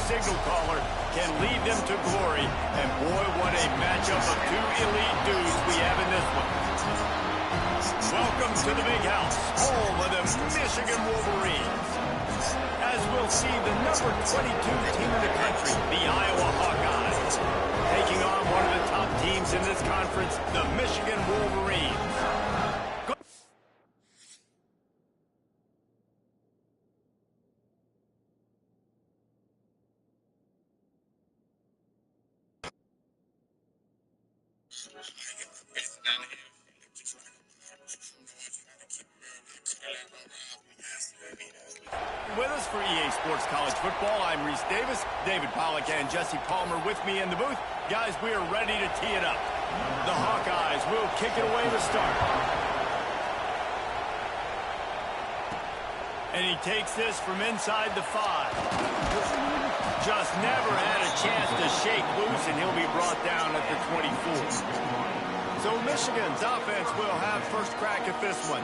signal caller can lead them to glory. And boy, what a matchup of two elite dudes we have in this one. Welcome to the big house, home of the Michigan Wolverines. As we'll see, the number 22 team in the country, the Iowa Hawkeyes, taking on one of the top teams in this conference, the Michigan Wolverines. With us for EA Sports College Football, I'm Reese Davis, David Pollack, and Jesse Palmer with me in the booth. Guys, we are ready to tee it up. The Hawkeyes will kick it away to start. And he takes this from inside the 5. Just never had a chance to shake loose, and he'll be brought down at the 24. So Michigan's offense will have first crack at this one.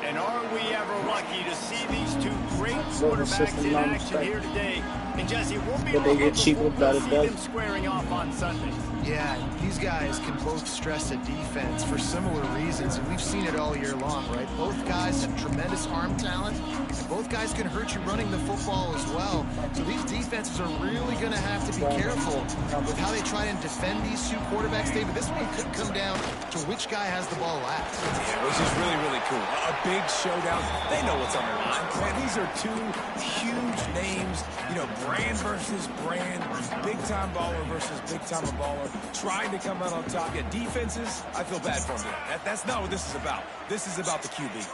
And are we ever lucky to see these two great quarterbacks in action here today? And Jesse, we'll be able to see them squaring off on Sunday. Yeah, these guys can both stress a defense for similar reasons, and we've seen it all year long, right? Both guys have tremendous arm talent, and both guys can hurt you running the football as well. So these defenses are really going to have to be careful with how they try and defend these two quarterbacks, David. This one could come down to which guy has the ball last. Yeah, which is really, really cool. A big showdown. They know what's on the line. Man, these are two huge names, you know, brand versus brand, big-time baller versus big-time baller, trying to come out on top. Yeah, defenses, I feel bad for them. That's not what this is about. This is about the QBs.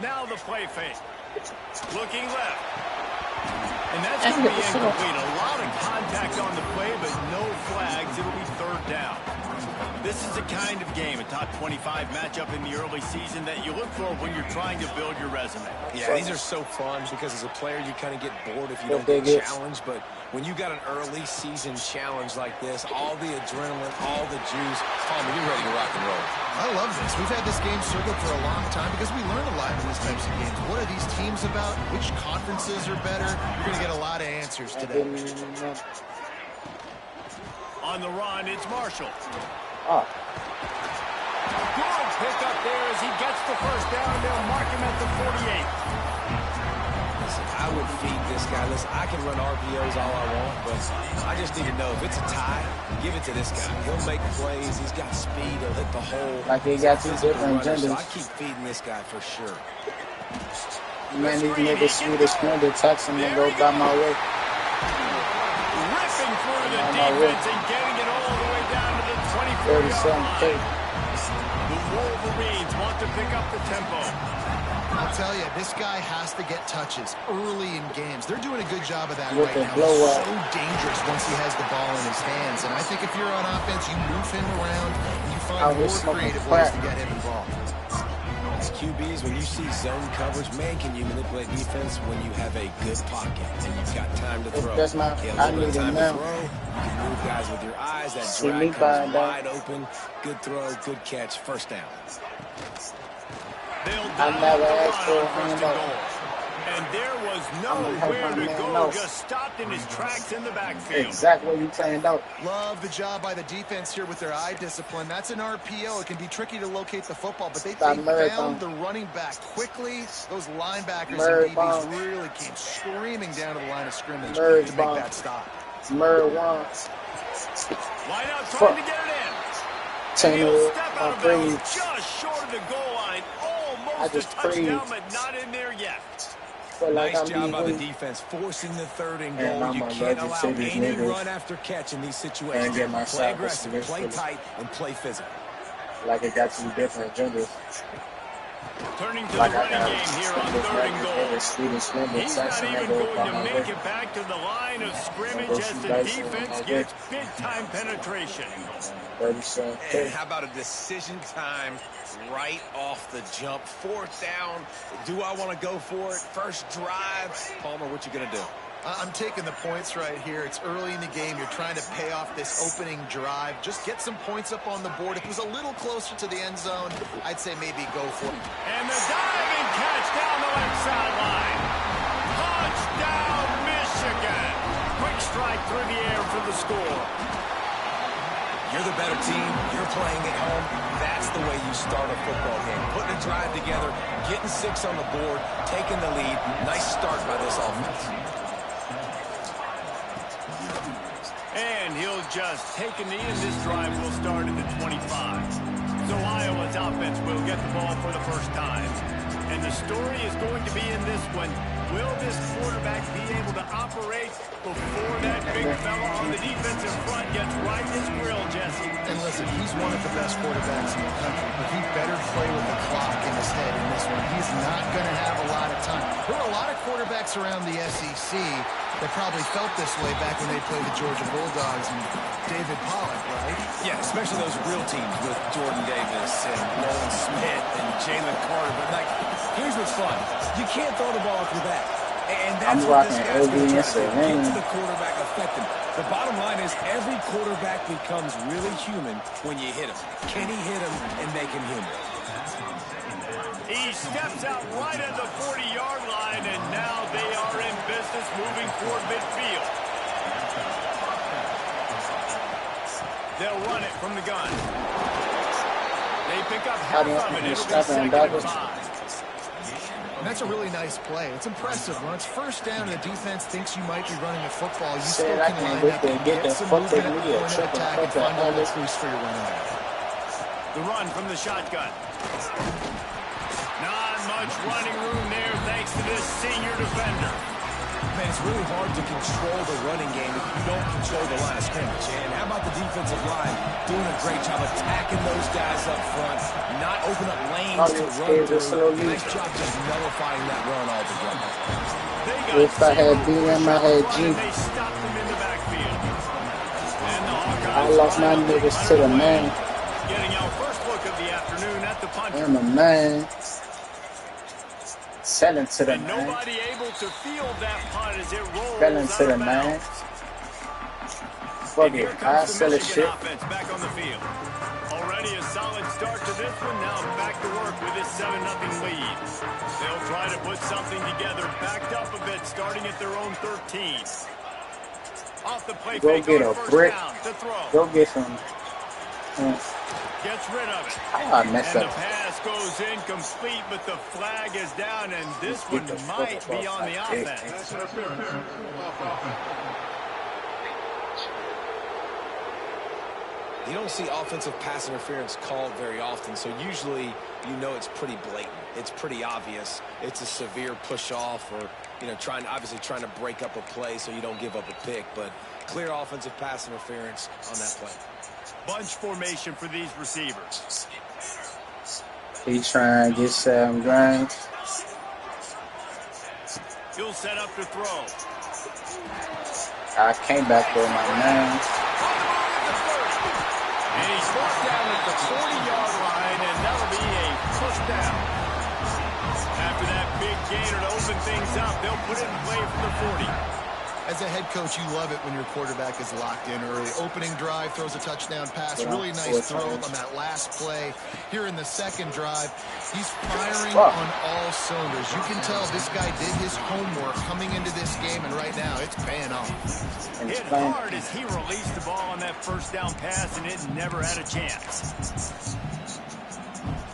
Now the play fake. Looking left. And that's going to be incomplete. A lot of contact on the play, but no flags. It'll be third down. This is the kind of game, a top 25 matchup in the early season, that you look for when you're trying to build your resume. Yeah, these are so fun because as a player, you kind of get bored if you don't get challenged. But when you got an early season challenge like this, all the adrenaline, all the juice, Palmer, you're ready to rock and roll. I love this. We've had this game circled for a long time because we learn a lot in these types of games. What are these teams about? Which conferences are better? You're going to get a lot of answers today. On the run, it's Marshall. Oh. Good pick up there as he gets the first down. They'll mark him at the 48. Listen, I would feed this guy. Listen, I can run RPOs all I want, but I just need to know if it's a tie, give it to this guy. He'll make plays. He's got speed. He'll hit the hole. Like he got two different genders. So I keep feeding this guy for sure. Man, these niggas sweet as splendid. Texan and go by my way. Ripping through the defense and getting it all the way down to the 24-yard line. The Wolverines want to pick up the tempo. I'll tell you, this guy has to get touches early in games. They're doing a good job of that With right now. He's so dangerous once he has the ball in his hands. And I think if you're on offense, you move him around and you find more creative ways to get him involved. As QBs, when you see zone coverage, man, can you manipulate defense when you have a good pocket and you've got time to throw. That's my, I need him now. You can move guys with your eyes. That drag comes wide open. Good throw, good catch, first down. I never asked for a goal. And there was nowhere to go. Just stopped in his tracks in the backfield. Exactly what you planned out. Love the job by the defense here with their eye discipline. That's an RPO. It can be tricky to locate the football, but they found the running back quickly. Those linebackers and DBs really came screaming down to the line of scrimmage to make that stop. Murray wants. Line out trying to get it in. He'll step out of bounds just short of the goal line. Almost a touchdown, but not in there yet. Nice job by the defense, forcing the third and goal. You can't allow any run after catch in these situations. Play aggressive, play tight, and play physical. Like it got some different genders. Turning to the running game here on third and goal. He's not even going to make it back to the line of scrimmage as the defense gets big-time penetration. And how about a decision time right off the jump? Fourth down. Do I want to go for it? First drive. Palmer, what you going to do? I'm taking the points right here. It's early in the game. You're trying to pay off this opening drive. Just get some points up on the board. If it was a little closer to the end zone, I'd say maybe go for it. And the diving catch down the left sideline. through the air for the score. You're the better team. You're playing at home. That's the way you start a football game. Putting a drive together, getting 6 on the board, taking the lead. Nice start by this offense. And he'll just take a knee, and this drive will start at the 25. So Iowa's offense will get the ball for the first time. And the story is going to be in this one. Will this quarterback be able to operate before that big fella on the defensive front gets right in his grill, Jesse? And listen, he's one of the best quarterbacks in the country, but he better play with the clock in his head in this one. He's not going to have a lot of time. There are a lot of quarterbacks around the SEC that probably felt this way back when they played the Georgia Bulldogs and David Pollock, right? Yeah, especially those real teams with Jordan Davis and Nolan Smith and Jalen Carter. But, like, here's what's fun. You can't throw the ball off your back. And that's what this guy's going to try to do. Get to the quarterback, affect him. The bottom line is every quarterback becomes really human when you hit him. Can he hit him and make him human? He steps out right at the 40-yard line, and now they are in business moving toward midfield. They'll run it from the gun. They pick up half of it. It'll be 2nd and 5. And that's a really nice play. It's impressive. When it's first down and the defense thinks you might be running a football, you still can line up and get some movement at the point of attack and find a little space for your running back. The run from the shotgun. Not much running room there thanks to this senior defender. Man, it's really hard to control the running game if you don't control the line of scrimmage. And how about the defensive line doing a great job attacking those guys up front, not open up lanes to run through. Nice job just nullifying that run altogether. If I had BM, I had G. They stopped them in the backfield. And the Hawkeyes I lost my niggas to the man. getting our first look of the afternoon at the punter. I'm a man. Selling to the And man. nobody able to field that punt as it rolls Selling to out the of man. bounds. Fuck And here it. I comes the sell a Michigan shit. offense back on the field. Already a solid start to this one. Now back to work with this 7-0 lead. They'll try to put something together, backed up a bit, starting at their own 13. Off the play Go fake get on a first brick. down to throw. Go get some. Gets rid of it. I messed And the up. pass goes incomplete, but the flag is down, and this one might be on the offense. You don't see offensive pass interference called very often, so usually you know it's pretty blatant. It's pretty obvious. It's a severe push-off or, you know, obviously trying to break up a play so you don't give up a pick, but clear offensive pass interference on that play. Bunch formation for these receivers. He trying to get 7 grand. He'll set up to throw. I came back with my man. And he's brought down at the 40-yard line, and that'll be a first down. After that big gainer to open things up, they'll put it in play from the 40. As a head coach, you love it when your quarterback is locked in early. Opening drive, throws a touchdown pass. Really nice throw on that last play. Here in the second drive, he's firing on all cylinders. You can tell this guy did his homework coming into this game, and right now it's paying off. Hit hard as he released the ball on that first down pass, and it never had a chance.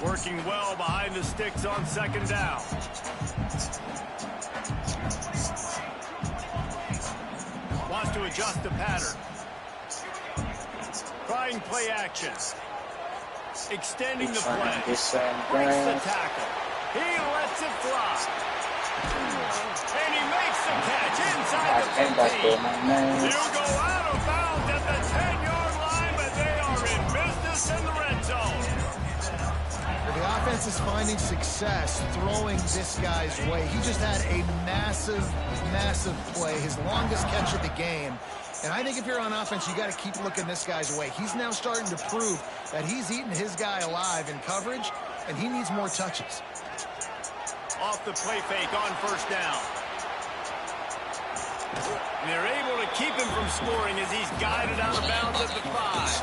Working well behind the sticks on second down. Wants to adjust the pattern. Trying play action. Extending the play. Breaks the tackle. He lets it fly. And he makes the catch inside the 15. He'll go out of bounds at the 10-yard line, but they are in business in the red zone. The offense is finding success throwing this guy's way. He just had a massive play, his longest catch of the game. And I think if you're on offense, you got to keep looking this guy's way. He's now starting to prove that he's eating his guy alive in coverage, and he needs more touches. Off the play fake on first down. And they're able to keep him from scoring as he's guided out of bounds at the 5.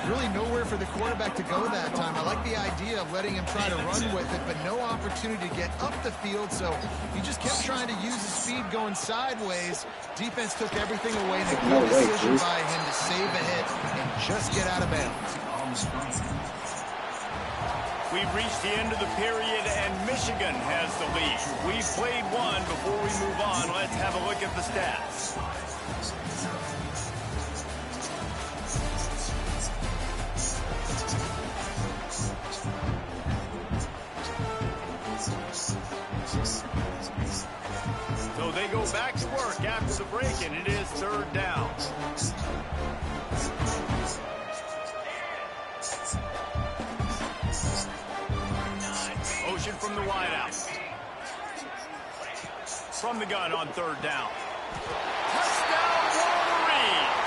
Really nowhere for the quarterback to go that time. I like the idea of letting him try to run with it, but no opportunity to get up the field, so he just kept trying to use his speed going sideways. Defense took everything away, and a good decision by him to save a hit and just get out of bounds. We've reached the end of the period, and Michigan has the lead. We've played one. Before we move on, let's have a look at the stats. So they go back to work after the break, and it is 3rd down. Motion from the wideout. From the gun on 3rd down. Touchdown, Wolverines!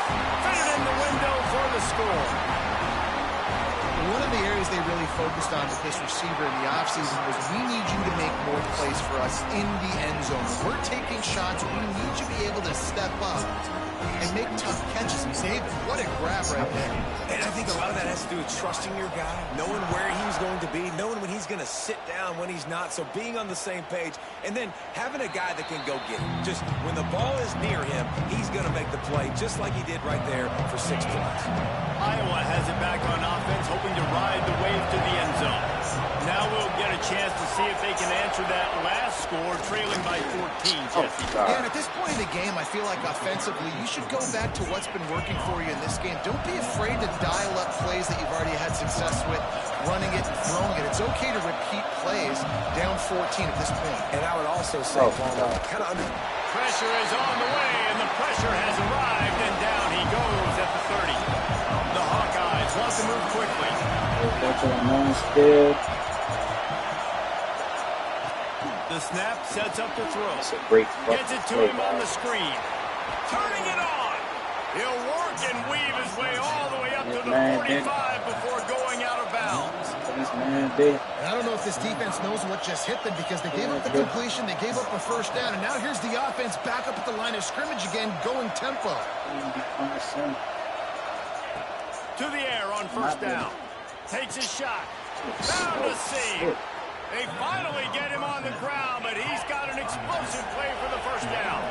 Fitted in the window for the score. One of the areas they really focused on with this receiver in the offseason was, we need you to make more plays for us in the end zone. When we're taking shots, we need you to be able to step up and make tough catches. David, what a grab right there. And I think a lot of that has to do with trusting your guy, knowing where he's going to be, knowing when he's going to sit down, when he's not, so being on the same page, and then having a guy that can go get it. Just when the ball is near him, he's going to make the play, just like he did right there for 6 points. Iowa has it back on offense, hoping to ride the wave to the end zone. Now we'll get a chance to see if they can answer that last score, trailing by 14, Jesse. Yeah, and at this point in the game, I feel like offensively, you should go back to what's been working for you in this game. Don't be afraid to dial up plays that you've already had success with, running it and throwing it. It's okay to repeat plays down 14 at this point. And I would also say, kind of under... Pressure is on the way, and the pressure has arrived, and down he goes at the 30. The Hawkeyes want to move quickly. The snap sets up the throw. Gets it to him on the screen. Turning it on. He'll work and weave his way all the way up to the 45 before going out of bounds. And I don't know if this defense knows what just hit them, because they gave up the completion, they gave up a 1st down, and now here's the offense back up at the line of scrimmage again, going tempo. To the air on 1st down. Takes a shot. Found a seam. They finally get him on the ground, but he's got an explosive play for the 1st down.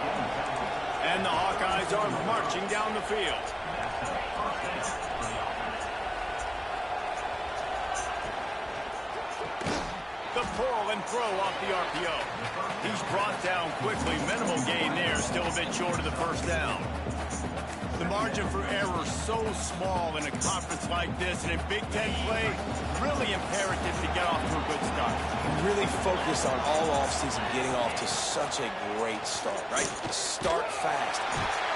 And the Hawkeyes are marching down the field. The pull and throw off the RPO. He's brought down quickly. Minimal gain there. Still a bit short of the 1st down. The margin for error so small in a conference like this, and in Big Ten play, really imperative to get off to a good start. Really focus on all offseason getting off to such a great start, right? Start fast.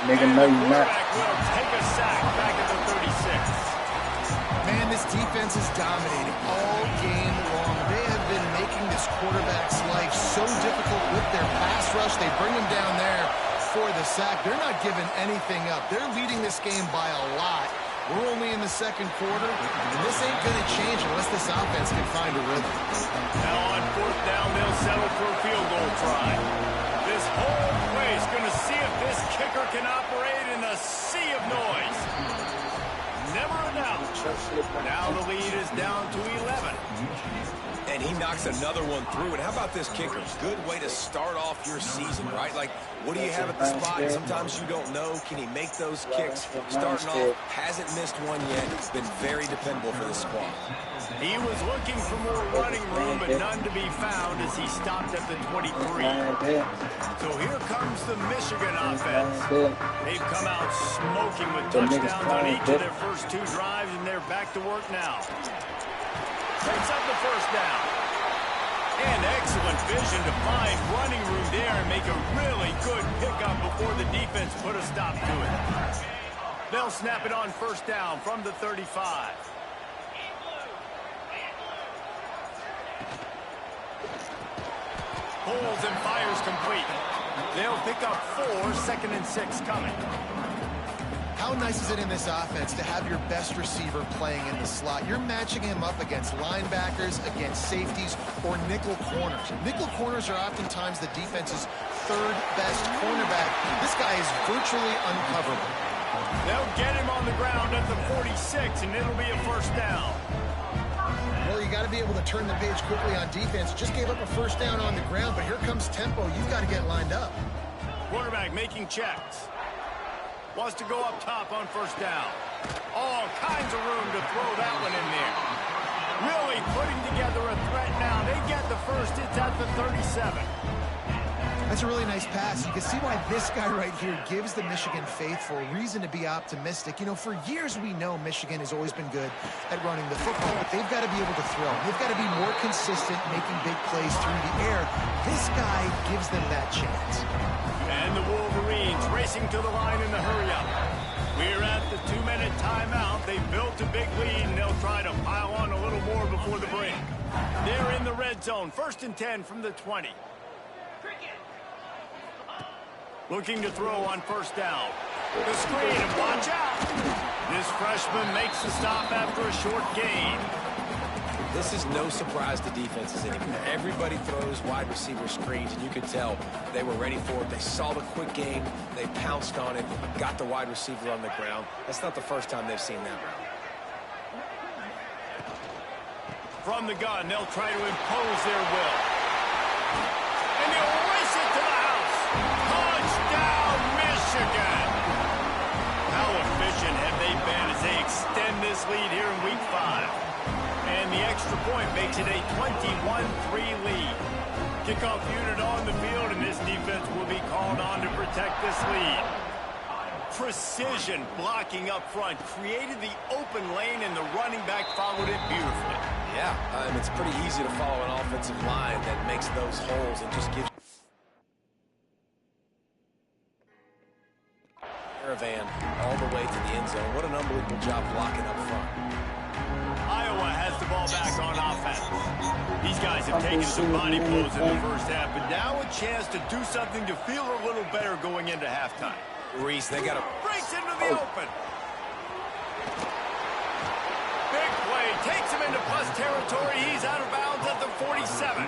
And the quarterback will take a sack back at the 36. Man, this defense is dominating all game long. They have been making this quarterback's life so difficult with their pass rush. They bring him down there for the sack. They're not giving anything up. They're leading this game by a lot. We're only in the 2nd quarter, and this ain't going to change unless this offense can find a rhythm. Now on 4th down, they'll settle for a field goal try. This whole place going to see if this kicker can operate in a sea of noise. Never a doubt. Now the lead is down to 11. And he knocks another one through. And how about this kicker? Good way to start off your season, right? Like, what do you have at the spot? Sometimes you don't know. Can he make those kicks? Starting off, hasn't missed one yet. It's been very dependable for the squad. He was looking for more running room, but none to be found as he stopped at the 23. So here comes the Michigan offense. They've come out smoking with touchdowns on each of their first 2 drives, and they're back to work now. Picks up the 1st down. And excellent vision to find running room there and make a really good pickup before the defense put a stop to it. They'll snap it on 1st down from the 35. Pulls and fires complete. They'll pick up 4, 2nd and 6 coming. How nice is it in this offense to have your best receiver playing in the slot? You're matching him up against linebackers, against safeties, or nickel corners. Nickel corners are oftentimes the defense's third best cornerback. This guy is virtually uncoverable. They'll get him on the ground at the 46, and it'll be a first down. Well, you got to be able to turn the page quickly on defense. Just gave up a first down on the ground, but here comes tempo. You've got to get lined up. Quarterback making checks. Wants to go up top on first down. All kinds of room to throw that one in there. Really putting together a threat now. They get the first. It's at the 37. That's a really nice pass. You can see why this guy right here gives the Michigan faithful reason to be optimistic. You know, for years we know Michigan has always been good at running the football, but they've got to be able to throw. They've got to be more consistent making big plays through the air. This guy gives them that chance. And the Wolverines racing to the line in the hurry-up. We're at the 2-minute timeout. They've built a big lead, and they'll try to pile on a little more before the break. They're in the red zone. 1st and 10 from the 20. Looking to throw on first down. The screen, and watch out. This freshman makes the stop after a short gain. This is no surprise to defenses anymore. Everybody throws wide receiver screens, and you could tell they were ready for it. They saw the quick game. They pounced on it, got the wide receiver on the ground. That's not the first time they've seen that route. From the gun, they'll try to impose their will. And they'll race it to the house. Touchdown, Michigan! How efficient have they been as they extend this lead here in Week 5? And the extra point makes it a 21-3 lead. Kickoff unit on the field, and this defense will be called on to protect this lead. Precision blocking up front created the open lane, and the running back followed it beautifully. Yeah, it's pretty easy to follow an offensive line that makes those holes and just gives Caravan all the way to the end zone. What an unbelievable job blocking up front. Iowa has the ball back on offense. These guys have taken some body blows in the first half, but now a chance to do something to feel a little better going into halftime. Reese, they got to breaks into the open. Big play, takes him into plus territory. He's out of bounds at the 47.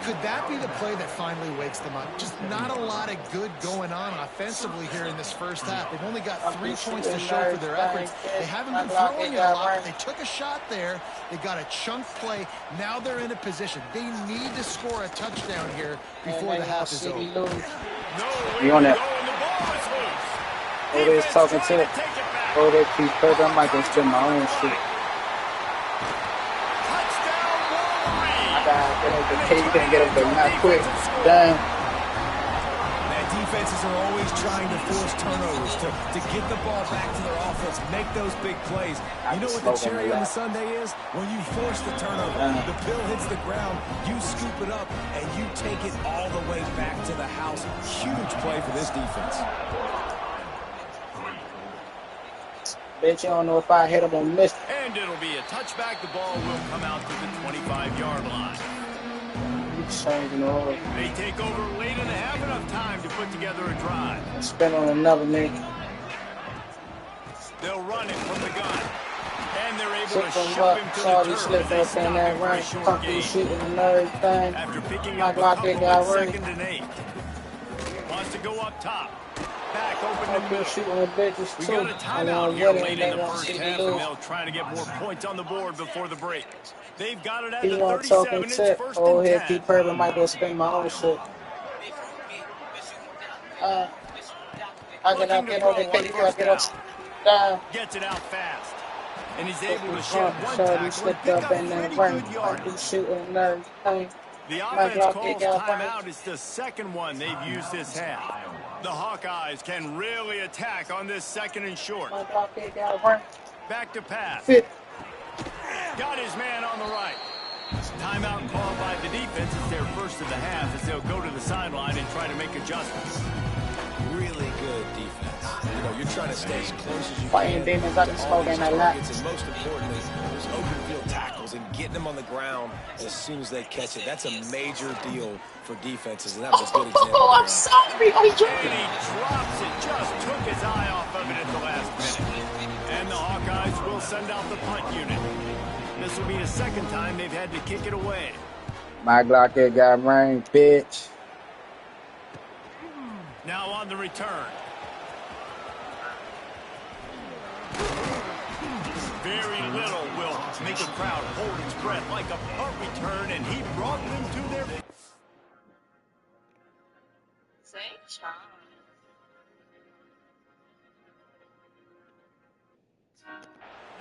Could that be the play that finally wakes them up? Just not a lot of good going on offensively here in this first half. They've only got 3 points to show for their efforts. They haven't been throwing it a lot, but they took a shot there. They got a chunk play. Now they're in a position. They need to score a touchdown here before the half is over. You on that? Oh, they're talking to it. Oh, they keep putting them like it's my own shit. You can't get up there not quick. Damn. Man, defenses are always trying to force turnovers to get the ball back to their offense, make those big plays. You know what the cherry on the sundae is? When you force the turnover, the bill hits the ground, you scoop it up, and you take it all the way back to the house. Huge play for this defense. Bet you don't know if I hit him or miss. And it'll be a touchback. The ball will come out to the 25-yard line. They take over late and have enough time to put together a drive. Spin on another nigga. They'll run it from the gun. And they're able to shove him to the turf. They stop him for a short gain. After picking up a couple at 2nd and 8. Wants to go up top. Back open to middle. We got a timeout here late in the first half, and they'll try to get more points on the board before the break. They've got it at the 37. It's 1st and 10. Keep Purple might go spin my own shit. I get up. Gets it out fast. And he's able to shed one tackle and pick up pretty good yardage. The offense calls timeout. It's the second one they've used this half. The Hawkeyes can really attack on this 2nd and short. Back to pass. Got his man on the right. Timeout called by the defense. It's their first of the half as they'll go to the sideline and try to make adjustments. really good defense. You know, you're trying to stay as close as you Fighting can demons, I to can all smoke these in that lap. targets, and most importantly, those open field tackles and getting them on the ground as soon as they catch it. That's a major deal for defenses, and that was a good example. Oh, I'm sorry. Oh, he's And he drops it, just took his eye off of it at the last minute. And the Hawkeyes will send out the punt unit. This will be the second time they've had to kick it away. My Glock it got rain, bitch. Now on the return. Very little will make the crowd hold its breath like a punt return, and he brought them to their...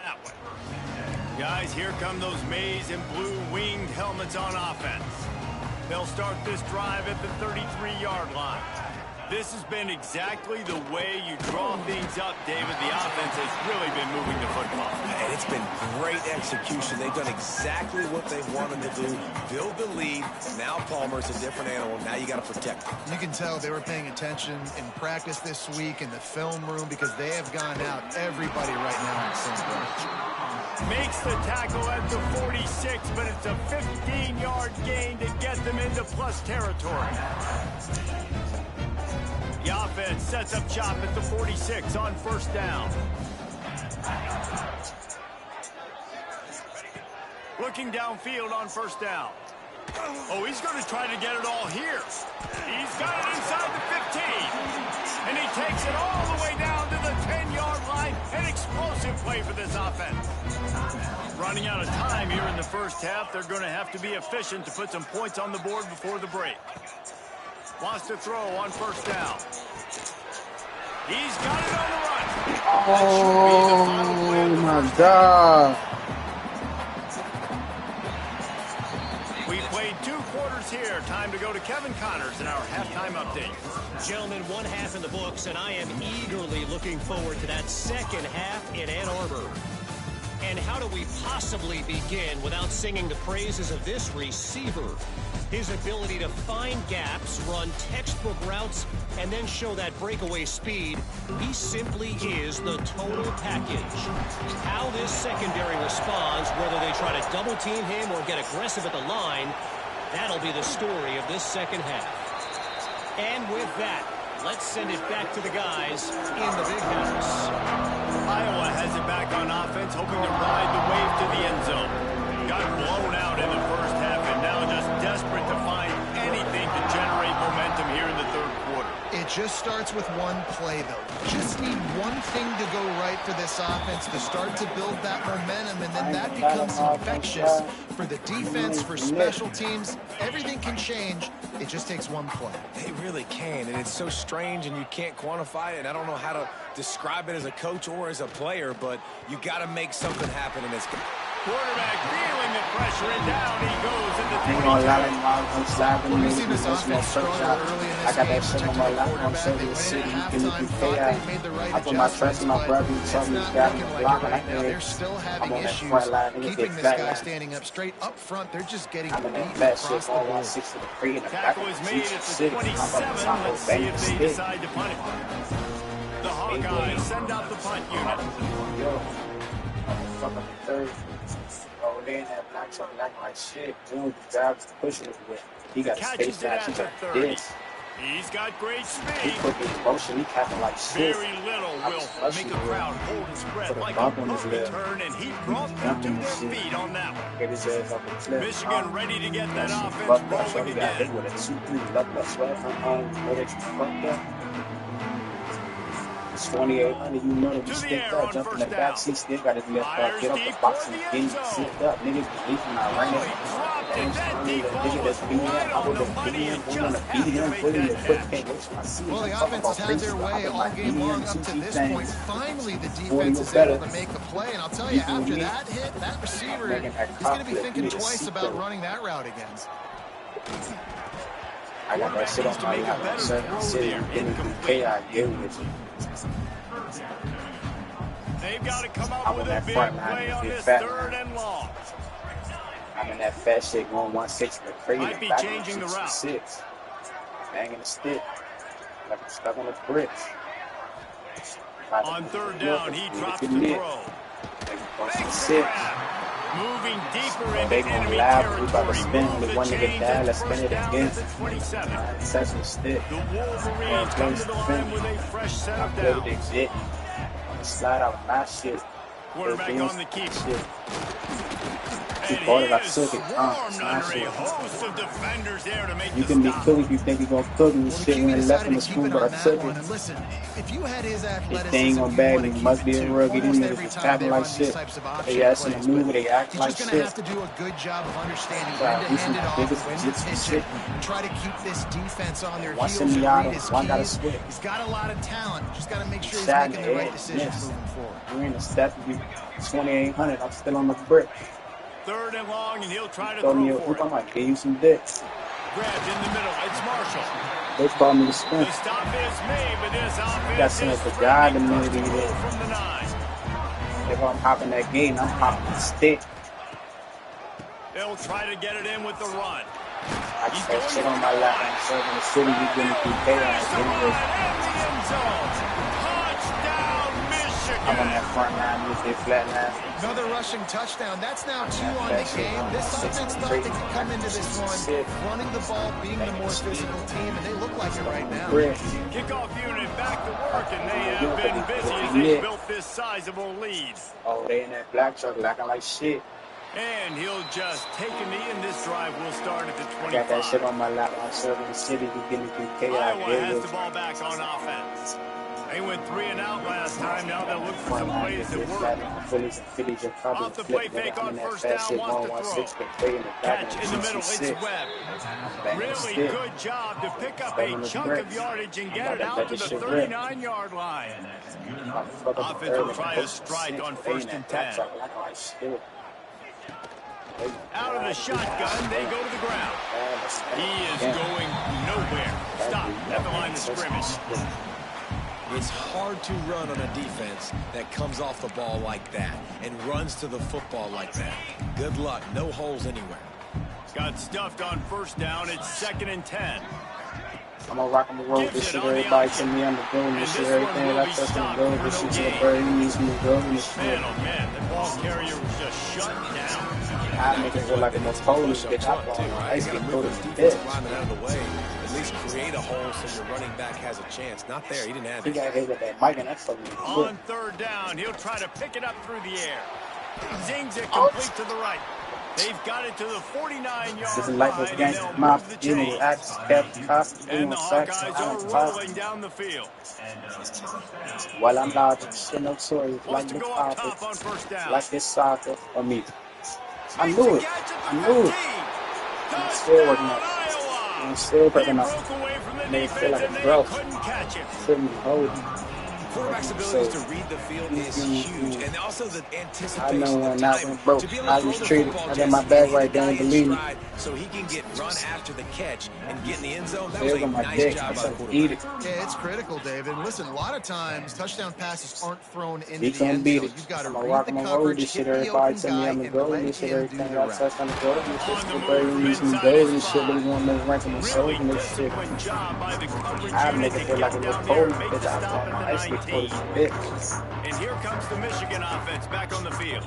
That way. Guys, here come those maize and blue winged helmets on offense. They'll start this drive at the 33-yard line. This has been exactly the way you draw things up, David. The offense has really been moving the football. And it's been great execution. They've done exactly what they wanted to do. Build the lead. Now Palmer's a different animal. Now you got to protect him. You can tell they were paying attention in practice this week in the film room because they have gone out everybody right now in the same branch. Makes the tackle at the 46, but it's a 15-yard gain to get them into plus territory. The offense sets up shop at the 46 on first down. Looking downfield on first down. Oh, he's going to try to get it all here. He's got it inside the 15. And he takes it all the way down to the 10-yard line. An explosive play for this offense. Running out of time here in the first half. They're going to have to be efficient to put some points on the board before the break. Wants to throw on first down. He's got it on the run. Oh, my God. We played 2 quarters here. Time to go to Kevin Connors in our halftime update. Gentlemen, 1 half in the books, and I am eagerly looking forward to that second half in Ann Arbor. And how do we possibly begin without singing the praises of this receiver? His ability to find gaps, run textbook routes, and then show that breakaway speed. He simply is the total package. How this secondary responds, whether they try to double team him or get aggressive at the line, that'll be the story of this second half. And with that, let's send it back to the guys in the big house. Iowa has it back on offense, hoping to ride the wave to the end zone. Got blown out in the first half and now just desperate to find anything to generate momentum here in the third quarter. It just starts with one play, though. Just need one thing to go right for this offense to start to build that momentum, and then that becomes infectious for the defense, for special teams. Everything can change. It just takes one play. They really can, and it's so strange, and you can't quantify it, and I don't know how to describe it as a coach or as a player, but you got to make something happen in this game. Quarterback feeling the pressure, and down he goes in the We've seen this offense struggle early in this game, protecting the quarterback. They went in at halftime, thought they made the right adjustments, but it's not looking like it right now. They're still having issues keeping this guy standing up straight up front. They're just getting beat across the board. tackle is made at the 27. Let's see if they decide to punt it. The Hawkeyes send out the punt unit. He got Catches it at the 30. He's got great speed. Very little will make a crowd hold his breath like a punt return, and he brought them to their feet on that one. Michigan ready to get that offense rolling again. It's 2800, you know that we stick up, jump in the back seat, still got his left foot, get off the box and get him sit up. Niggas be leaving my ring. Nigga that's beating him, I would have beat him, I'm gonna beat him, put him in the quick pick. Well, the offense has had their way all game long up to this point. Finally, the defense is able to make a play, and I'll tell you, after that hit, that receiver is going to be thinking twice about running that route again. I got that shit on my lap. I'm sitting getting chaos, dealing with it. They've got to come up with a big play on this third and long. I'm in that fat shit going 160 to crazy. Might be changing the route. 6. Banging the stick. Like stuck on the bricks. On third down, he drops the throw. Moving deeper into enemy territory. We about to spin Move the one the nigga chains down. and Let's spin first it down again. at the 27. Session stick. The Wolverines come to the line with a fresh set of downs. Slide out my shit. Quarterback on the keeper. He And bought he it, I is took it. swarmed under a host of defenders there to make You the can be stop. cool if you think you're gonna cook and shit when left in the spoon, but I took it. And listen, if you had his athleticism, If they ain't gonna bag me, must be a rookie. These niggas just tapping like shit. They ass in the move, they act like shit. He's just gonna have to do a good job of understanding when to hand it off, when to pitch it, and try to keep this defense on their heels and read his keys. He's got a lot of talent. Just gotta make sure he's making the right decisions moving forward. We're in the step, 2,800. I'm still on the brick. Third and long, and he'll try to throw for it. I might give you some dick. Grabbed in the middle. It's Marshall. They call me the spin. The stop is made, but this offense That's is the guy the minute threatening he to did. from the 9. If I'm hopping that gate, I'm hopping the stick. They'll try to get it in with the run. I just got shit on my lap. I'm serving the city. You give me 3K. Touchdown, Michigan. I'm on that front line with their flat line. Another rushing touchdown. That's now 2 on the game. This offense thought they could come into this one running the ball, being the more physical team, and they look like it right now. Kickoff unit back to work, and they have been busy as they built this sizable lead. Oh, they in that black truck lacking like shit. And he'll just take a knee, and this drive will start at the 25. Got that shit on my lap. I'm serving the city. You give me 3K. Iowa has the ball back on offense. They went 3 and out last time. Now they'll look for some plays that work. Off the play fake on first down, wants to throw. Catch in the middle, it's Webb. Really good job to pick up a chunk of yardage and get it out to the 39-yard line. Offense will try a strike on 1st and 10. Out of the shotgun, they go to the ground. He is going nowhere. Stop at the line of scrimmage. It's hard to run on a defense that comes off the ball like that and runs to the football like that. Good luck. No holes anywhere. Got stuffed on first down. It's 2nd and 10. I'm gonna rock on the road. This shit, everybody to me on the building. This shit, everything that I touch on the road. This shit to the bird. He needs me to go. Man, oh man, the ball carrier was just shut down. I make it feel like the most Polish bitch I bought. I used to get put in the bitch. Out of the way. At least create a hole so your running back has a chance. Not there. He didn't have it. He got hit with that mic and that's fucking on third down, he'll try to pick it up through the air. Zings it complete to the right. They've got it to the 49-yard line, and they'll move the chains. And the Hawkeyes are rolling down the field. While I'm dodging shit, no story. Like To this go up top soccer, on first down. like this soccer, or me. I knew it. I knew it. I'm still working on it. I'm still working on it. Broke away from the They feel defense, like and a they growth. couldn't catch him. Couldn't hold it. Quarterback's ability to read the field is huge, and also the I anticipation know when of I time went broke, to be able I to was throw the treated. football I got just my bag hitting right the there guy and in believe me. stride so he can get run after the catch and get in the end zone. That was There's a on my nice dick. job I by the said, quarterback. eat it. Yeah, it's critical, David. Listen, a lot of times touchdown passes aren't thrown into He the couldn't end beat zone. it. You've got to I'm gonna read rock the my road. coverage, This shit, hit the everybody open tell me guy, I'm the and goal. let This shit, him everything do the I rest. touch on the goal. This shit, On the super move, easy. inside Goals his and shit. They five. want to rank in the soul Really and this shit. disciplined job by the coverage I unit make to it feel like get a little down there and Polish make bitch. the I stop thought my at ice the was 19. bitch. And here comes the Michigan offense back on the field.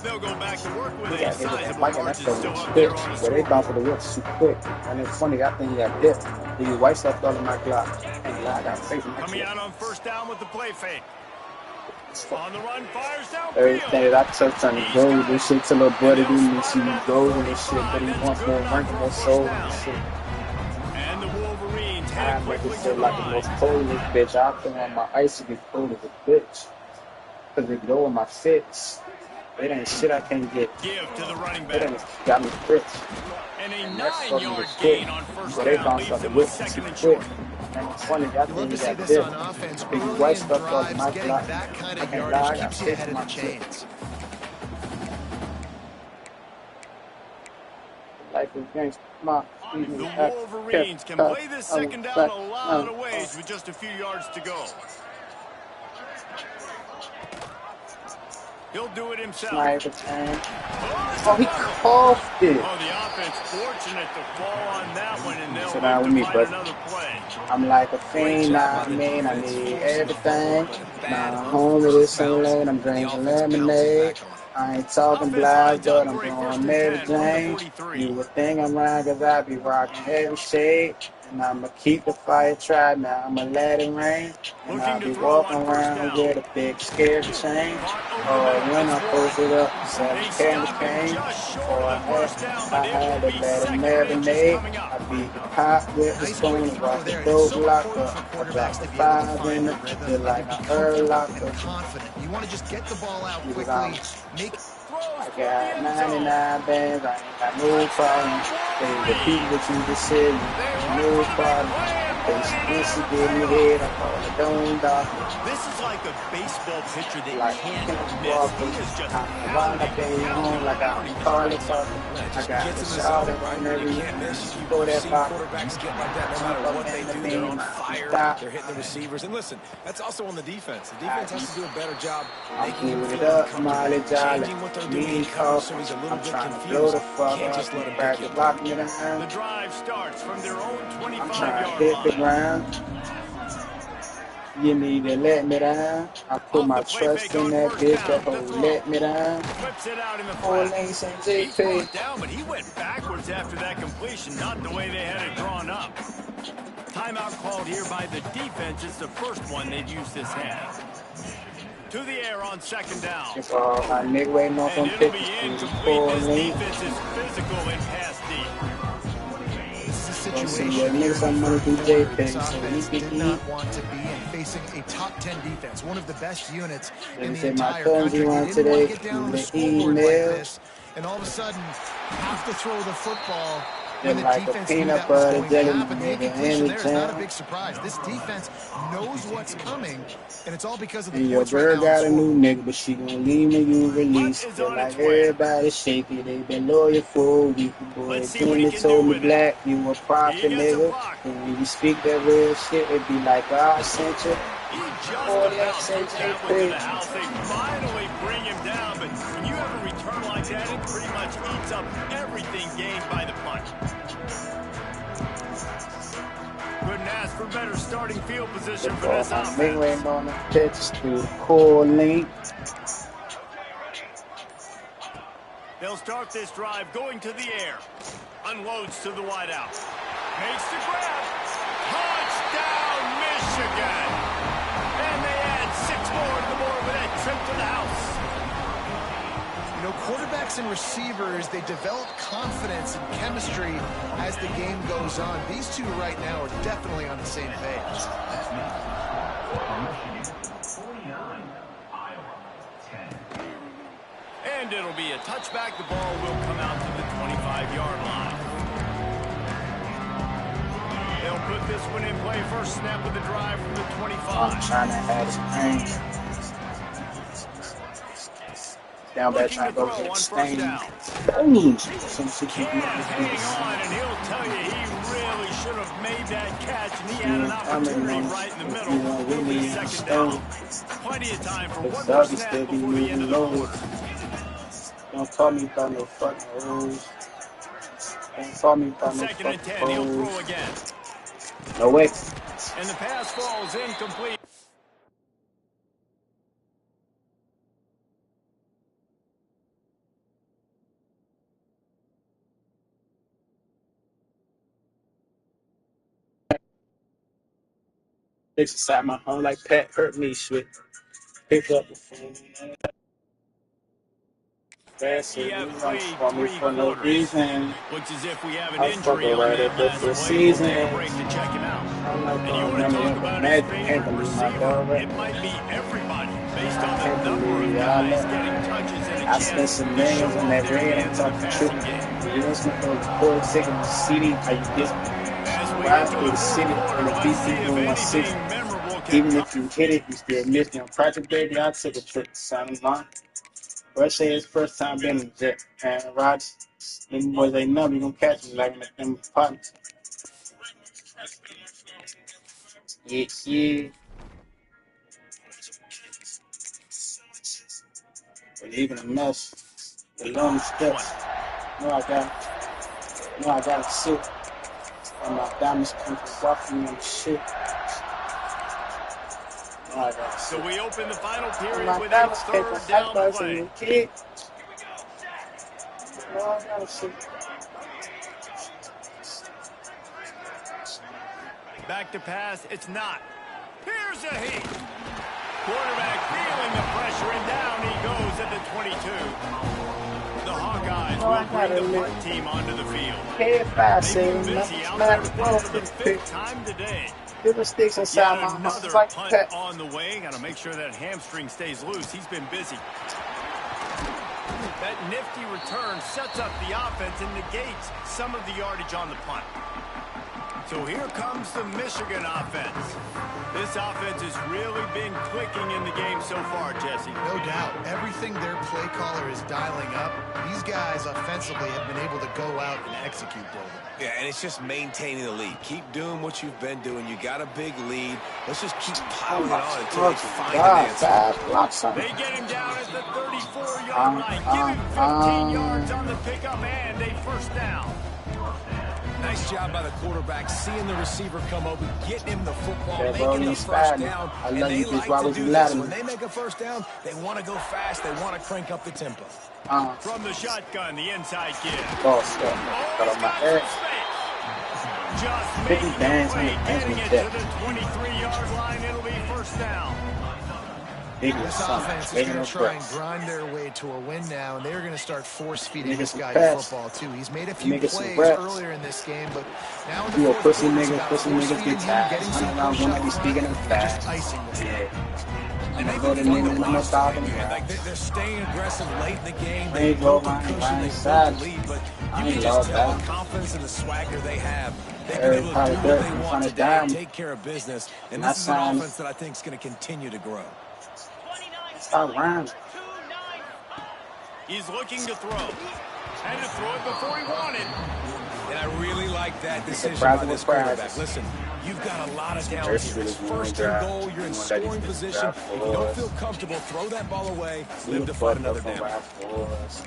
They'll go back to work with He a got hit with that sizable mic and that's margin fucking still up there bitch. on the But they scoreboard. bounce for the whips too quick. And it's funny, I think he got dipped. He white stuff all in my Glock. And I got faith in my Coming clip. out on first down with the play fake. On the run, fires downfield. Everything that I touch on the He's goal, got this it. shit till little buddy And do they'll me spot see it me at the goals and this shit, 45. but he That's wants good more enough rank for and a more first soul down. and shit. And the Wolverines I headed make it quickly to feel the like the line. most Polish bitch. I put on my ice to get cold as a bitch. Cause they go in my fits. It ain't shit I can't get. Give to the running It back. ain't got me fits. And a And that's fucking 9-yard the quick. gain on first But they down bounce leaves off the them whip with too 2nd and quick. short. And it's funny, I You love think to he see got this dipped. on offense. Big Early white in stuff off drives, my getting block. that kind I of can't lie, I yardage got keeps you faith ahead in of my the clip. chains. Like the game's my The Wolverines can play this second down a lot of ways with just a few yards to go. He'll do it himself. Sniper time. Oh, he coughed it. Oh, the offense fortunate to fall on that one, and they'll Sit look down to with me, find bud. another play. I'm like a fiend, I mean, I need everything. Now home with this lane, I'm drinking lemonade. I ain't talking blast, but I'm blowing Mary Jane. You would think I'm right, cause I be rocking heavy shade. And I'ma keep the fire tried, now I'ma let it rain. And I'll be walking around with a big scary chain. Or when I post it up, selling candy cane. Or I had to let it marinate. I beat the pot with the spoon and watch the dope lock up. I drop the 5 in the feel like I heard lock up. Confident. You want to just get the ball out quickly. I got 99 bands, I ain't got no problem. They repeat what you just said, no problem. Once you get in the head, I call it dome doctor. This is like a baseball pitcher that Like can't Kenneth miss. Walker, He is just I wind up in home like I'm Carly Tucker. I got the shot and every throw that back. Quarterbacks get like that no matter what they do. They're on fire. They're hitting the receivers. And listen, that's also on the defense. The defense has to do a better job making him feel uncomfortable, changing what they're doing in cover so he's a little bit confused. Can't just let him pick you apart. The drive starts from their own 25-yard hit line. the ground. You need to let me down. I put my trust in that bitch that whole let me down. Flips it out in the Four flat. links and He's brought JP. down, but he went backwards after that completion, not the way they had it drawn up. Timeout called here by the defense. It's the first one they've used this half. To the air on second down. If my nigga waiting on some And it'll be pictures, incomplete. This defense is physical in pass deep. Situation niggas some money through JP. this So offense he did can not eat. want to be in facing a top 10 defense, one of the best units Let in me the say my entire cousin country. one They didn't want today. to get down on the The scoreboard like email. this, and all of a sudden have to throw the football when the Like a defense knew peanut that was butter going to jelly happen. The nigga incompletion in there the is not a jam. big surprise. This defense knows what's coming, and it's all because of the And your points right girl now on the got a new scoreboard. nigga, but she gon' leave me you release. Is Feel on like its way. everybody shaky. They been loyal for a week. Boy, Let's see what he Jimmy can told do me with it. black, you a prophet, He gets a nigga. block. And when you speak that real shit, it be like God sent you. He just Oh, about that took that one to JP. the house. They finally bring him down, but when you have a return like that, it pretty much eats up everything gained by the punt. Couldn't ask for better starting field position for this My offense. nigga waiting on the pitch through the core link. They'll start this drive going to the air. Unloads to the wideout. Makes the grab. Touchdown, Michigan. And they add 6 more to the board with that trip to the house. You know, quarterbacks and receivers, they develop confidence and chemistry as the game goes on. These two right now are definitely on the same page. And it'll be a touchback. The ball will come out to the 25-yard line. They'll put this one in play. First snap of the drive from the 25. I'm trying to have some down back trying to go get the stain. Some shit you Can't hang on, and he'll tell you he really should have made that catch, and he had an opportunity right in the middle. It'll be second down. Plenty of time for one more snap before the end of the quarter. Don't call me by no fucking rules. Don't call me by no Second and fucking 10, he'll rules. throw again. No way. And the pass falls incomplete. It's inside my home like Pat hurt me shit. Pick up the phone. That's He it. have You played want me 3 for no quarters. reason. Looks as if we have an I was injury fucking on right that up there last for the play. We'll season. take a break to check him out. I'm like, And you want to talk about his Magic can't favorite believe my receiver? dog, right? It might be everybody based I on the can't number of believe guys y'all. getting touches and a I spent chance some to millions show on off that their bread. I'm hands in the talking passing true. game. You know, some of the poor taking the city. How you just As we ride get to through the the fourth city quarter, and the let's beat see people if in my anything city. memorable can Even come. if you hit it, you still miss them. Project Baby, I took a trip to San Juan. Rush say his first time being in the jet. And Rod, them boys ain't never gonna catch me like them partners. Yeah, yeah. But even a mess, the long steps. No, I got a suit. And my diamonds come from walking and shit. So we open the final period My with a diamonds came third from down hypers play. and kid. Back to pass, it's not. Here's a heat. Quarterback feeling the pressure, and down he goes at the 22. The Hawkeyes will bring the punt team onto the field. Head pass, They've been busy out there for the fifth time today. Give the sticks inside my another like punt that. on the way. Got to make sure that hamstring stays loose. He's been busy. That nifty return sets up the offense and negates some of the yardage on the punt. So here comes the Michigan offense. This offense has really been clicking in the game so far, Jesse. No doubt. Everything their play caller is dialing up, these guys offensively have been able to go out and execute, David. Yeah, and it's just maintaining the lead. Keep doing what you've been doing. You got a big lead. Let's just keep piling it on until they find an answer. They get him down at the 34-yard line. Give him 15 yards on the pickup and a first down. Nice job by the quarterback, seeing the receiver come open, getting him the football, Yeah, bro, making the he's first fine. down. I And love they you, like Why to was do you this. letting When me? they make a first down, they want to go fast. They want to crank up the tempo. From the shotgun, the inside kid. Boss, got on my head. Just 50 making bands, the play, 100 bands getting with it that. to the 23-yard line. It'll be first down. This offense is going to try and grind their way to a win now, and they're going to start force-feeding this guy football, too. He's made a few plays earlier in this game, but now in the fourth pussy quarter, it's nigga, about pussy niggas force-feeding get him, tired. getting some I'm push gonna up be front, speaking and fast. just icing this game. And they've Go to been fun to niggas, I'm watch talking today, man. about. Like they're staying aggressive late in the game. They They go built the behind cushion, Ryan they built Side. the lead, but I you ain't can just love tell the that. confidence and the swagger they have. They've been Every able to probably do good what they in want front of today, dime. take care of business, and Not this is an sign. offense that I think is going to continue to grow. Stop rhyming. He's looking to throw. Had to throw it before he wanted. And I really like that decision Surprise by with this quarterback. prizes. Listen, you've got a lot of talent First here. It's really first wanna and drive. goal. You're in You want that scoring defense position. drive If you don't forward. feel comfortable, throw that ball away. You Live to fight fuck another up on down. rap force.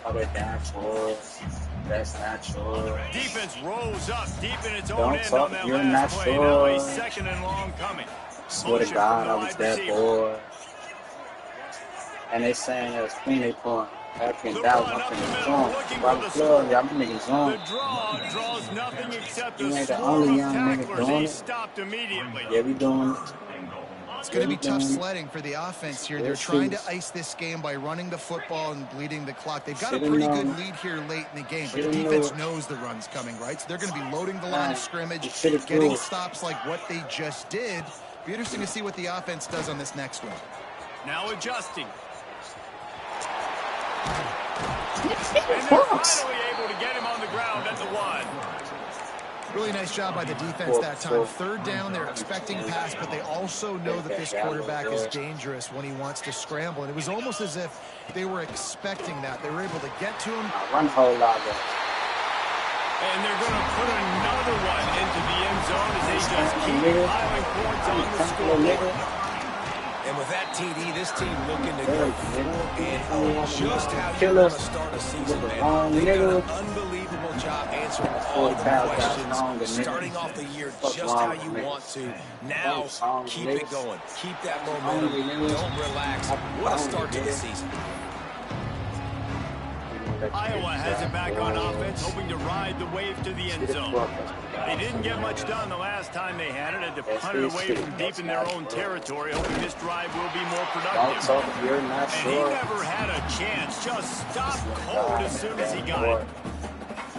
All the way down force. That's not yours. Defense rolls up deep in its own Don't end talk, on that you're last not play. Now a sure. second and long coming. Swear to Motion God, from the I was wide that receiver. boy. And they saying it was clean, they pulling. African The Dallas, run I'm up the finna middle, zone. looking Rob for the Club, score. y'all niggas The zone. draw draws nothing except You a ain't the swarm only of young nigga tacklers. doing He it. stopped immediately. Yeah, we doing it. It's going to be tough doing it. sledding for the offense here. We'll They're trying see. to ice this game by running the football and bleeding the clock. They've got a Shoulda pretty known. good lead here late in the game, but the Shoulda defense knew it. knows the run's coming, right? So they're going to be loading the line Man, of scrimmage, you shoulda getting threw it. stops like what they just did. Be interesting to see what the offense does on this next one. Now adjusting. And Niggas they're making points. finally able to get him on the ground at the 1. Really nice job by the defense that time. Third down, they're expecting pass, but they also know that this quarterback is dangerous when he wants to scramble. And it was almost as if they were expecting that. They were able to get to him. Run whole lot of And they're going to put another one into the end zone as they just keep piling points on the scoreboard. And with that TD, this team looking to go 4-0. Just how you Killer. want to start a season, With the man. long They've done an nigga. unbelievable job answering all the 40 pounds got questions, stronger, nigga. starting off the year Fuck just wrong how with you niggas. want to. Now, Strong keep niggas. it going. Keep that momentum. Hungry niggas. Don't relax. What a start to the season. Iowa has it back on offense, hoping to ride the wave to the end zone. They didn't get much done the last time they had it. Had to punt it away from deep in their own territory, hoping this drive will be more productive. You're not And he sure. never had a chance. Just stopped cold as soon as he got it.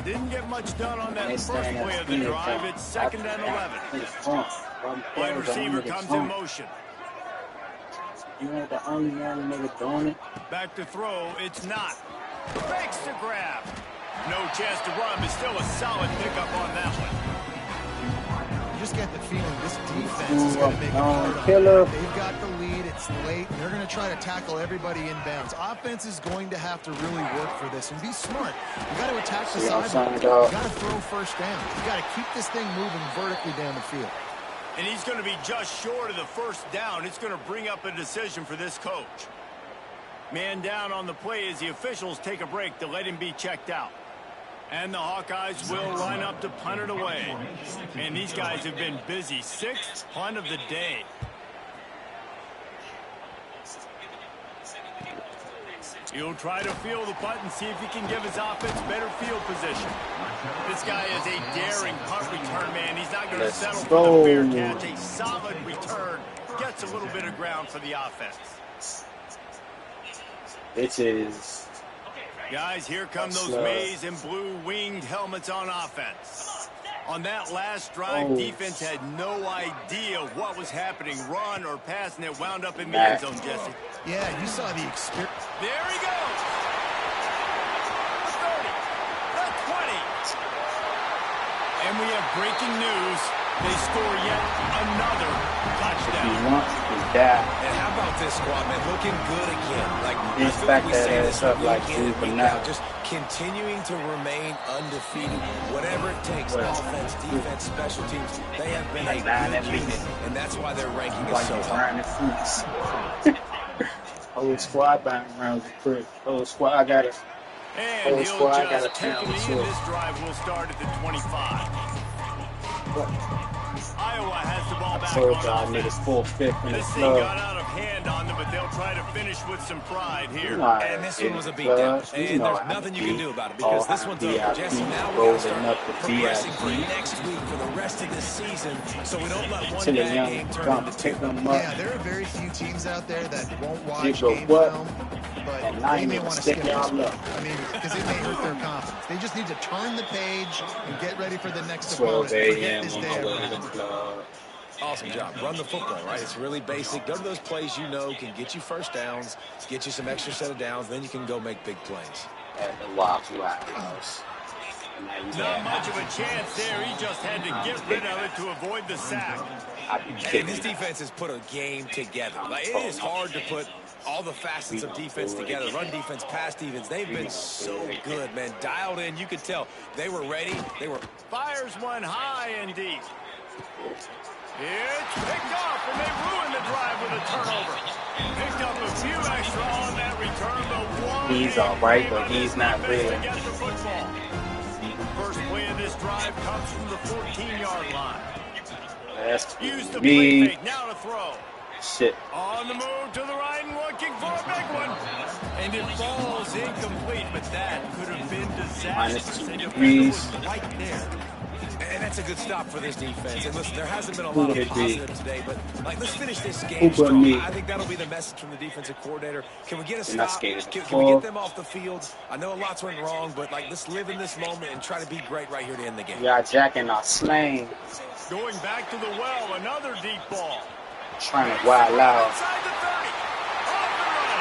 Didn't get much done on that first play of the drive. It's 2nd and 11. Wide receiver comes in motion. You ain't the only young nigga doing it. Back to throw. It's not. Fakes the grab. No chance to run, but still a solid pickup on that one. You just get the feeling this defense is going to make it hard on Killer. them. They've got the lead. It's late. And they're going to try to tackle everybody inbounds. Offense is going to have to really work for this and be smart. You got to attack the sideline. You got to throw first down. You got to keep this thing moving vertically down the field. And he's going to be just short of the first down. It's going to bring up a decision for this coach. Man down on the play as the officials take a break to let him be checked out. And the Hawkeyes will line up to punt it away. Man, these guys have been busy. 6th punt of the day. He'll try to field the punt and see if he can give his offense better field position. This guy is a daring punt return, man. He's not going to settle for the fair catch. A solid return. Gets a little bit of ground for the offense. Bitches. Guys, here come those maize and blue winged helmets on offense. On that last drive, defense had no idea what was happening, run or pass, and it wound up in the end zone, Jesse. Yeah, you saw the experience. There he goes. The 30, the 20. And we have breaking news. They score yet another touchdown. He wants to die. And how about this squad, man? Looking good again. Like, just back that ass up like food for now. Just continuing to remain undefeated. Whatever it takes, offense, defense, special teams, they have been a good unit, and that's why their ranking is so high. Whole squad buying around the crib. Whole squad got it. And he'll just take a lead. This drive will start at the 25. Iowa has the ball back on offense. This thing got out of hand on them, but they'll try to finish with some pride here. And this one was a beatdown, and there's nothing you can do about it because this one's over. Jesse, now we're going to start progressing for next week for the rest of this season, so we don't let one bad game turn into two. Yeah, there are very few teams out there that won't watch game film, but they may want to skip this one. I mean, because it may hurt their confidence. They just need to turn the page and get ready for the next opponent. Forget this day ever. Awesome job. Run the football, right? It's really basic. Go to those plays you know can get you first downs, get you some extra set of downs, then you can go make big plays. At the Waffle House. Not much of a chance there. He just had to get rid of it to avoid the sack. And this defense has put a game together. Like, it is hard to put all the facets of defense together. Run defense, pass defense. They've been so good, man. Dialed in. You could tell they were ready. They were. Fires one high and deep. It's picked off, and they ruined the drive with a turnover. Picked up a few extra on that return, but he's all right, but he's not real. First play of this drive comes from the 14-yard line. That's Use the play fake, now to throw. Shit. On the move to the right and looking for a big one. And it falls incomplete, but that could have been disastrous. -2 degrees. Right there. And that's a good stop for this defense. And listen, there hasn't been a lot of positive today, but like, let's finish this game strong. I think that'll be the message from the defensive coordinator. Can we get a stop? Can we get them off the field? I know a lot's went wrong, but like, let's live in this moment and try to be great right here to end the game. Yeah, jacking our slang. Going back to the well, another deep ball. Trying to wild out. Inside the 30. Off the run.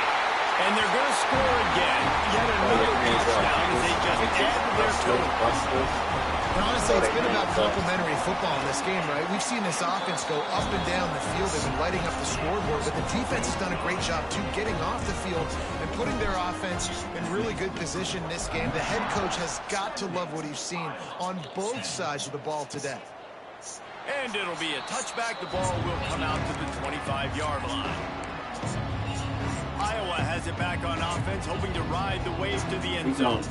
And they're going to score again. Yet another touchdown as they just add to their total. And honestly, it's been about complementary football in this game, right? We've seen this offense go up and down the field. They've been lighting up the scoreboard, but the defense has done a great job, too, getting off the field and putting their offense in really good position in this game. The head coach has got to love what he's seen on both sides of the ball today. And it'll be a touchback. The ball will come out to the 25-yard line. Iowa has it back on offense, hoping to ride the wave to the end zone.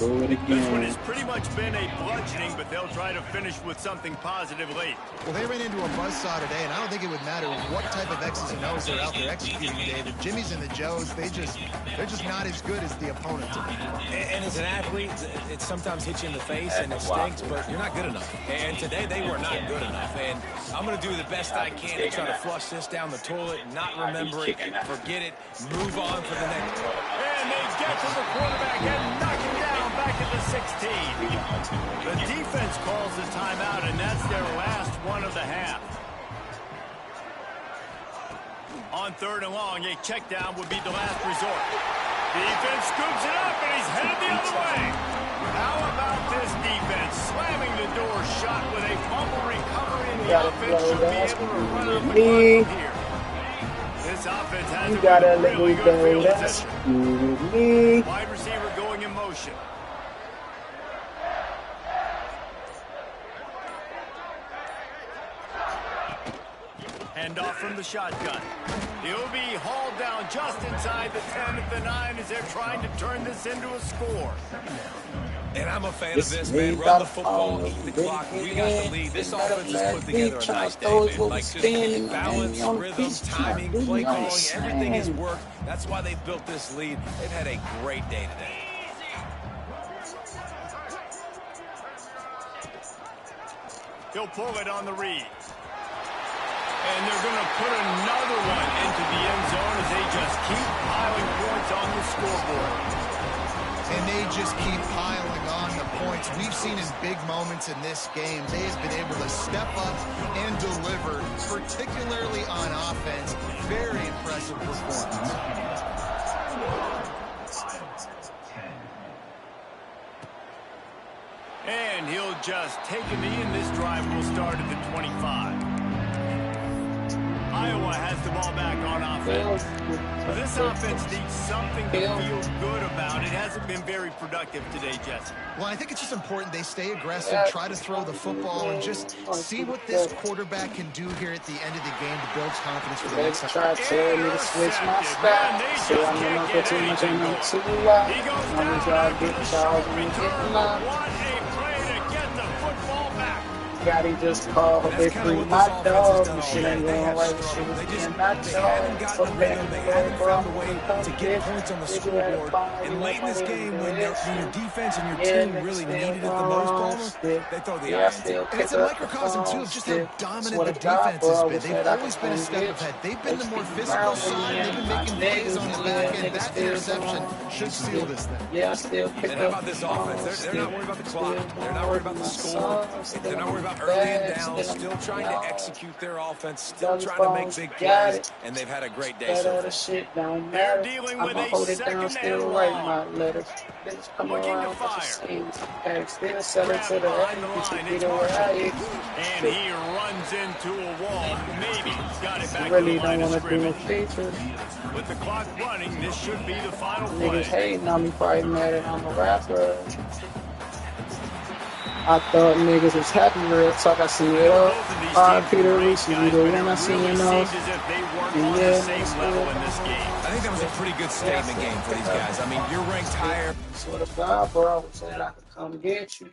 This one has pretty much been a bludgeoning, but they'll try to finish with something positive late. Well, they ran into a buzzsaw today, and I don't think it would matter what type of X's and O's they're out there executing today. The Jimmys and the Joes, they're just not as good as the opponent today. And as an athlete, it sometimes hits you in the face, and it stinks, but you're not good enough. And today, they were not good enough. And I'm going to do the best I can to try to flush this down the toilet, not remember it, forget it, move on for the next. And they get to the quarterback and knock him down back at the 16. The defense calls the timeout, and that's their last one of the half. On 3rd and long, a check down would be the last resort. Defense scoops it up, and he's headed the other way. How about this defense slamming the door shut with a fumble recovery, and the offense should be able to run up the clock here. This offense has a really good field position. Wide receiver going in motion. Hand off from the shotgun. He'll be hauled down just inside the 10 at the 9 as they're trying to turn this into a score. And I'm a fan of This this, man. league Run got the a football, phone. keep the Didn't clock. get We got the in. lead. This Didn't let offense up has put last week. together a Trying nice to day, throw it man. what we Like, just spinning. Man, balance, on the rhythm, pitch. Trying timing, to do play me on the calling. Everything has sand. worked. That's why they've built this lead. They've had a great day today. He'll pull it on the read. And they're going to put another one into the end zone as they just keep piling points on the scoreboard. And they just keep piling on the points. We've seen in big moments in this game, they have been able to step up and deliver, particularly on offense. Very impressive performance. And he'll just take a knee, and this drive will start at the 25. Iowa has the ball back on offense. But this offense needs something to feel good about. It hasn't been very productive today, Jesse. Well, I think it's just important they stay aggressive, try to throw the football, and just see what this quarterback can do here at the end of the game to build confidence for the next time. Try to tell me to switch my style. So I'm not put too much on them too loud. I'm gonna try to get Charles and get loud. What a play to get the football back. Got him just called they free my dog. Shit ain't going right. Shit was getting knocked off. So They hadn't found a way to get points on the scoreboard. And late in this game, when your defense and your team really needed it the most, Palmer, they throw the iron. And it's a microcosm, too, of just how dominant the defense has been. They've always been a step ahead. They've been the more physical side. They've been making plays on the back end. That interception should seal this thing. Yeah, I still pick And how about this offense? They're not worried about the clock. They're not worried about the score. They're not worried about early and down. Still trying to execute their offense. Still trying to make big plays. And they've had a great day so far. Shit don't They're matter. dealing I'm with gonna a hold it second down, and still write long. my letters. Bitch, come Looking to around, fire. okay, still sell it to the Behind the end. line, Get it's over Marshall. here. And he runs into a wall. Maybe got it back Really to the line don't of want to do no scrimmage. features. With the clock running, this should be the final Niggas play. hating on me, probably mad at I'm a rapper. I thought niggas was happy real talk. I seen it all. Peter Reese, you the one I seen it all. As if they weren't on the same level in this game. I think that was a pretty good statement game for these guys. I mean, you're ranked higher. Swear to God, bro, I said I could come get you.